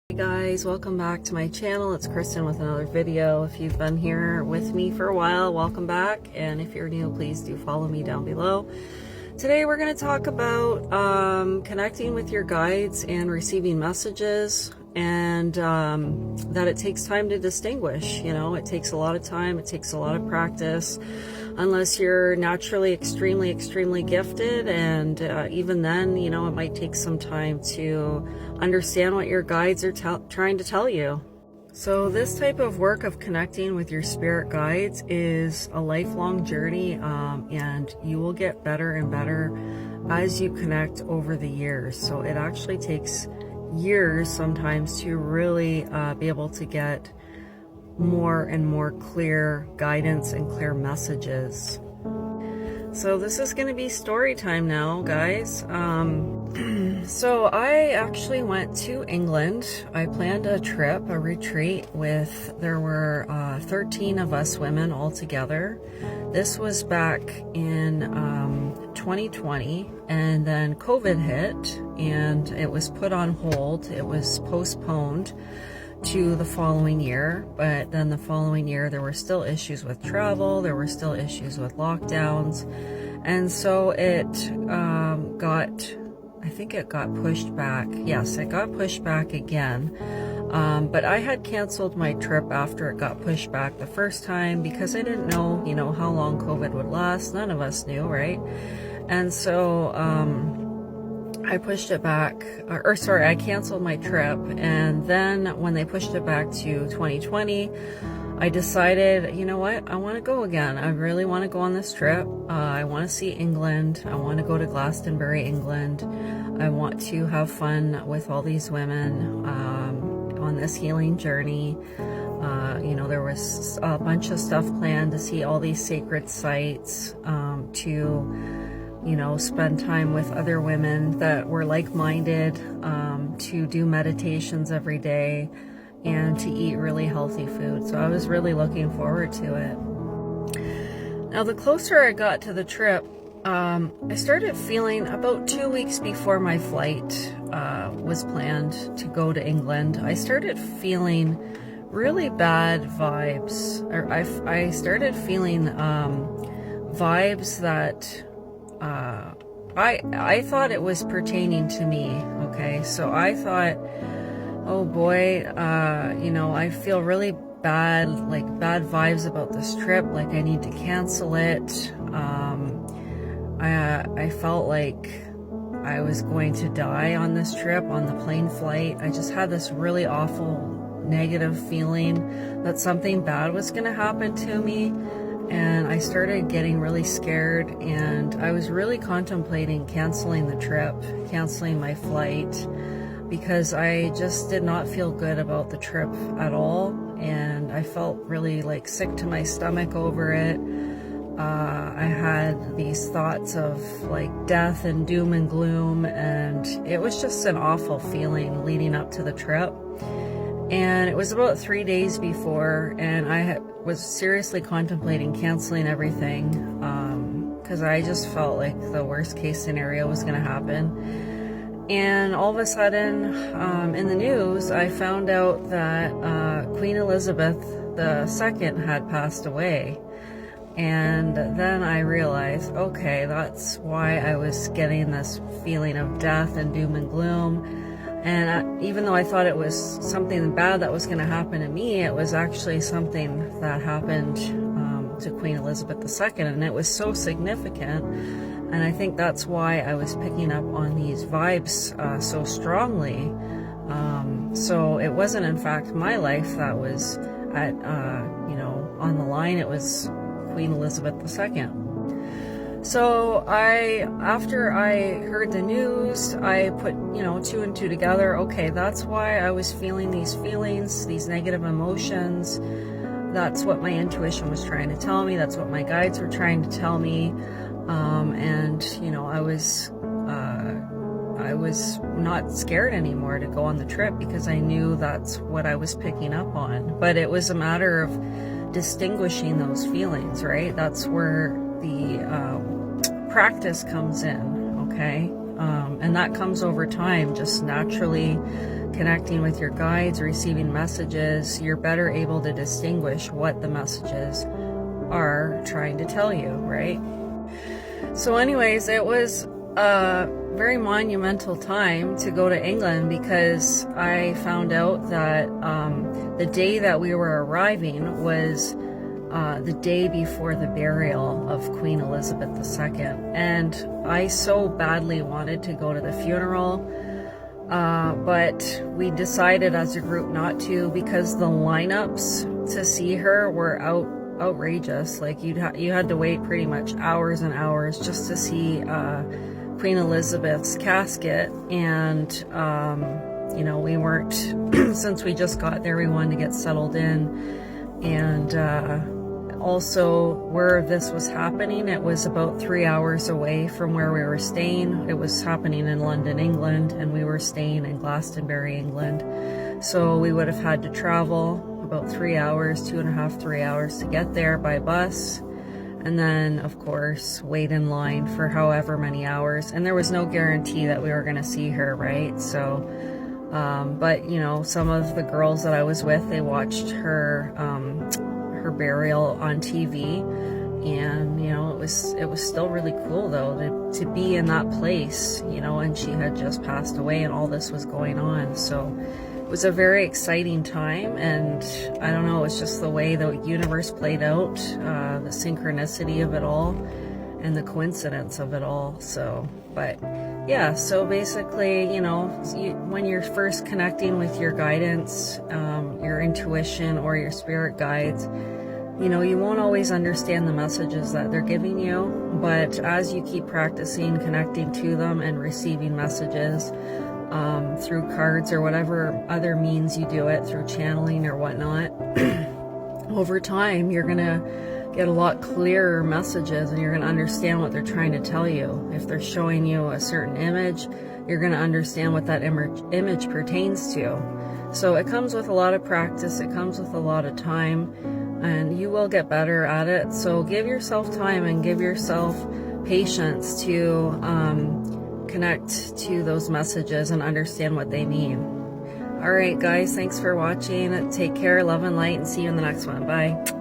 Hey guys, welcome back to my channel. It's Kristen with another video. If you've been here with me for a while, welcome back, and if you're new, please do follow me down below. Today we're going to talk about connecting with your guides and receiving messages, and that it takes time to distinguish. You know, it takes a lot of time, it takes a lot of practice, unless you're naturally extremely gifted, and even then, you know, it might take some time to understand what your guides are trying to tell you. So this type of work of connecting with your spirit guides is a lifelong journey, and you will get better and better as you connect over the years. So it actually takes years sometimes to really be able to get more and more clear guidance and clear messages. So this is going to be story time now, guys. So I actually went to England. I planned a trip, a retreat there were 13 of us women all together. This was back in 2020, and then COVID hit and it was put on hold. It was postponed to the following year, but then the following year there were still issues with travel, there were still issues with lockdowns, and so it I think it got pushed back. Yes, it got pushed back again, but I had canceled my trip after it got pushed back the first time because I didn't know, you know, how long COVID would last. None of us knew, right? And so I pushed it back, I canceled my trip, and then when they pushed it back to 2020, I decided, you know what, I want to go again. I really want to go on this trip. I want to see England. I want to go to Glastonbury, England. I want to have fun with all these women on this healing journey. You know, there was a bunch of stuff planned to see all these sacred sites, you know, spend time with other women that were like-minded, to do meditations every day, and to eat really healthy food. So I was really looking forward to it. Now, the closer I got to the trip, I started feeling, about 2 weeks before my flight was planned to go to England, I started feeling really bad vibes. Or I started feeling vibes that I thought it was pertaining to me. Okay, so I thought, oh boy, you know, I feel really bad, like bad vibes about this trip, like I need to cancel it. I felt like I was going to die on this trip, on the plane flight. I just had this really awful negative feeling that something bad was going to happen to me. And I started getting really scared, and I was really contemplating canceling the trip, canceling my flight, because I just did not feel good about the trip at all, and I felt really like sick to my stomach over it. I had these thoughts of like death and doom and gloom, and it was just an awful feeling leading up to the trip. And it was about 3 days before, and I was seriously contemplating canceling everything, because I just felt like the worst case scenario was going to happen. And all of a sudden, in the news, I found out that Queen Elizabeth II had passed away. And then I realized, okay, that's why I was getting this feeling of death and doom and gloom. And even though I thought it was something bad that was going to happen to me, it was actually something that happened to Queen Elizabeth II, and it was so significant. And I think that's why I was picking up on these vibes so strongly. So it wasn't, in fact, my life that was at, you know, on the line. It was Queen Elizabeth II. So after I heard the news, I put, you know, 2 and 2 together. Okay, that's why I was feeling these feelings, these negative emotions. That's what my intuition was trying to tell me. That's what my guides were trying to tell me. And, you know, I was not scared anymore to go on the trip because I knew that's what I was picking up on. But it was a matter of distinguishing those feelings, right? That's where the practice comes in, okay? And that comes over time, just naturally connecting with your guides, receiving messages, you're better able to distinguish what the messages are trying to tell you, right? So anyways, it was a very monumental time to go to England, because I found out that the day that we were arriving was the day before the burial of Queen Elizabeth II. And I so badly wanted to go to the funeral, but we decided as a group not to, because the lineups to see her were outrageous. Like you had to wait pretty much hours and hours just to see Queen Elizabeth's casket. And you know, we weren't since we just got there, we wanted to get settled in. And also, where this was happening, it was about 3 hours away from where we were staying. It was happening in London, England, and we were staying in Glastonbury, England. So we would have had to travel about 3 hours, 2.5, 3 hours to get there by bus. And then, of course, wait in line for however many hours. And there was no guarantee that we were going to see her, right? So, but, you know, some of the girls that I was with, they watched her burial on TV, and you know, it was still really cool though to be in that place, you know, and she had just passed away and all this was going on. So it was a very exciting time, and I don't know, it's just the way the universe played out, the synchronicity of it all and the coincidence of it all. So, but yeah, so basically, you know, when you're first connecting with your guidance, your intuition or your spirit guides, you know, you won't always understand the messages that they're giving you, but as you keep practicing connecting to them and receiving messages through cards or whatever other means you do it, through channeling or whatnot, over time you're gonna get a lot clearer messages, and you're gonna understand what they're trying to tell you. If they're showing you a certain image, you're gonna understand what that image pertains to. So it comes with a lot of practice, it comes with a lot of time, and you will get better at it. So give yourself time and give yourself patience to connect to those messages and understand what they mean. All right, guys, thanks for watching. Take care, love and light, and see you in the next one. Bye.